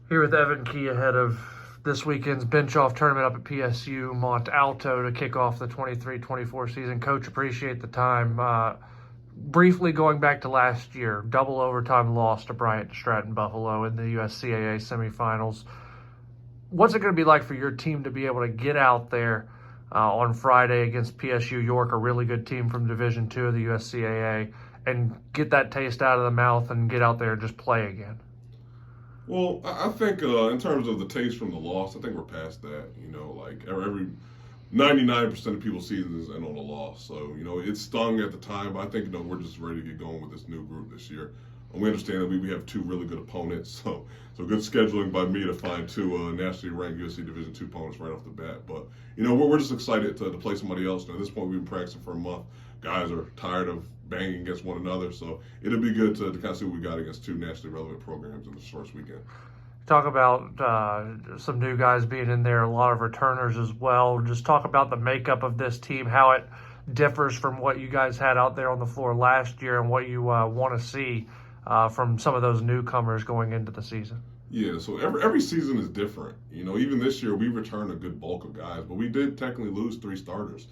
Here with Evan Key ahead of this weekend's bench-off tournament up at PSU Mont Alto to kick off the 23-24 season. Coach, appreciate the time. Briefly going back to last year, double overtime loss to Bryant Stratton Buffalo in the USCAA semifinals. What's it going to be like for your team to be able to get out there on Friday against PSU York, a really good team from Division II of the USCAA, and get that taste out of the mouth and get out there and just play again? Well, I think in terms of the taste from the loss, I think we're past that. Like every 99% of people's seasons end on a loss. So, it stung at the time, but I think, we're just ready to get going with this new group this year. And we understand that we have two really good opponents. So good scheduling by me to find two nationally ranked USC Division II opponents right off the bat. But, we're just excited to play somebody else. At this point, we've been practicing for a month. Guys are tired of banging against one another. So it'll be good to kind of see what we got against two nationally relevant programs in this first weekend. Talk about some new guys being in there, a lot of returners as well. Just talk about the makeup of this team, how it differs from what you guys had out there on the floor last year and what you want to see from some of those newcomers going into the season. Yeah, so every season is different. Even this year we returned a good bulk of guys, but we did technically lose three starters.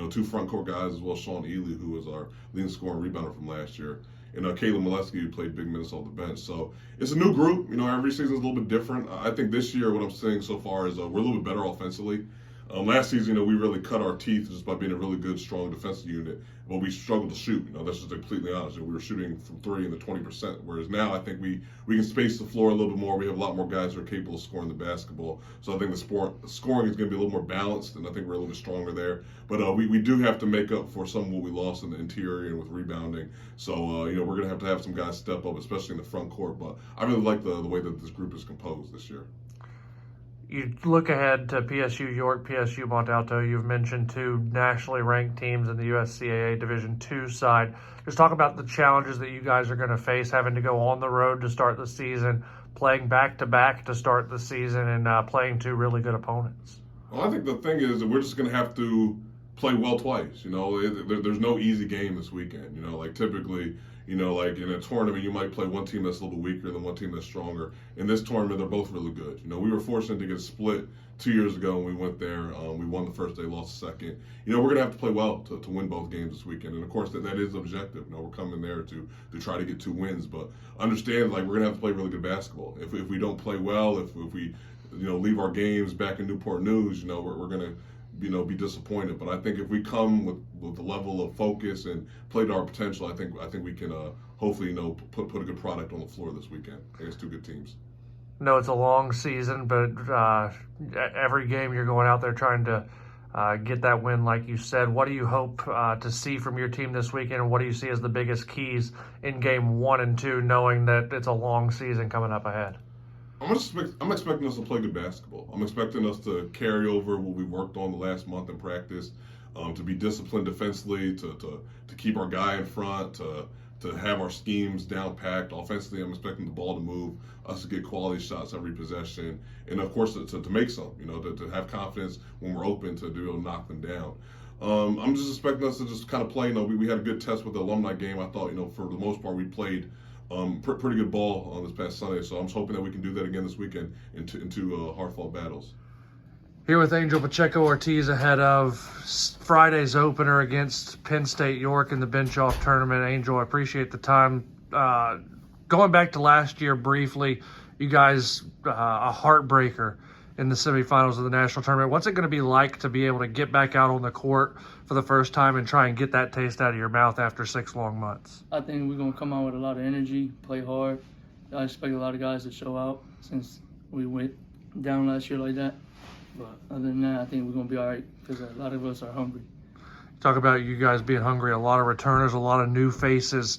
Two front court guys as well, Sean Ely, who was our leading scorer and rebounder from last year, and Caleb Molesky, who played big minutes off the bench. So it's a new group. Every season is a little bit different. I think this year what I'm seeing so far is we're a little bit better offensively. Last season, we really cut our teeth just by being a really good, strong defensive unit, but we struggled to shoot. That's just completely honest. We were shooting from three in the 20%, whereas now I think we can space the floor a little bit more. We have a lot more guys who are capable of scoring the basketball. So I think the scoring is going to be a little more balanced, and I think we're a little bit stronger there. But we do have to make up for some of what we lost in the interior and with rebounding. So, we're going to have some guys step up, especially in the front court. But I really like the way that this group is composed this year. You look ahead to PSU York, PSU Mont Alto. You've mentioned two nationally ranked teams in the USCAA Division II side. Just talk about the challenges that you guys are going to face, having to go on the road to start the season, playing back-to-back to start the season, and playing two really good opponents. Well, I think the thing is that we're just going to have to play well twice. There's no easy game this weekend. Like typically, like in a tournament, you might play one team that's a little weaker than one team that's stronger. In this tournament, they're both really good. We were fortunate to get a split 2 years ago when we went there. We won the first day, lost the second. We're going to have to play well to win both games this weekend. And of course, that is objective. We're coming there to try to get 2 wins. But understand, like, we're going to have to play really good basketball. If we don't play well, if we leave our games back in Newport News, we're going to be disappointed. But I think if we come with the level of focus and play to our potential, I think we can hopefully put a good product on the floor this weekend against two good teams. No, it's a long season, but every game you're going out there trying to get that win, like you said. What do you hope to see from your team this weekend, and what do you see as the biggest keys in game 1 and 2, knowing that it's a long season coming up ahead? I'm expecting us to play good basketball. I'm expecting us to carry over what we worked on the last month in practice, to be disciplined defensively, to keep our guy in front, to have our schemes down packed. Offensively, I'm expecting the ball to move, us to get quality shots every possession, and of course to make some, to have confidence when we're open to do knock them down. I'm just expecting us to just kind of play. We had a good test with the alumni game. I thought, for the most part, we played pretty good ball on this past Sunday, so I'm just hoping that we can do that again this weekend in two hard-fought battles. Here with Angel Pacheco-Ortiz ahead of Friday's opener against Penn State York in the bench-off tournament. Angel, I appreciate the time. Going back to last year briefly, you guys, a heartbreaker in the semifinals of the national tournament. What's it going to be like to be able to get back out on the court for the first time and try and get that taste out of your mouth after 6 long months? I think we're going to come out with a lot of energy, play hard. I expect a lot of guys to show out since we went down last year like that. But other than that, I think we're going to be all right because a lot of us are hungry. Talk about you guys being hungry, a lot of returners, a lot of new faces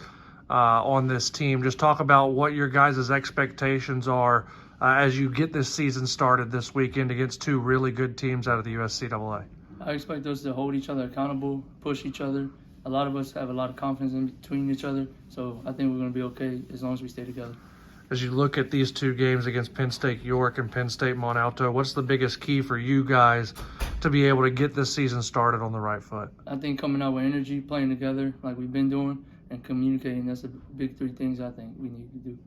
on this team. Just talk about what your guys' expectations are as you get this season started this weekend against two really good teams out of the USCAA. I expect us to hold each other accountable, push each other. A lot of us have a lot of confidence in between each other, so I think we're going to be okay as long as we stay together. As you look at these two games against Penn State York and Penn State Mont Alto, what's the biggest key for you guys to be able to get this season started on the right foot? I think coming out with energy, playing together like we've been doing, and communicating. That's the big 3 things I think we need to do.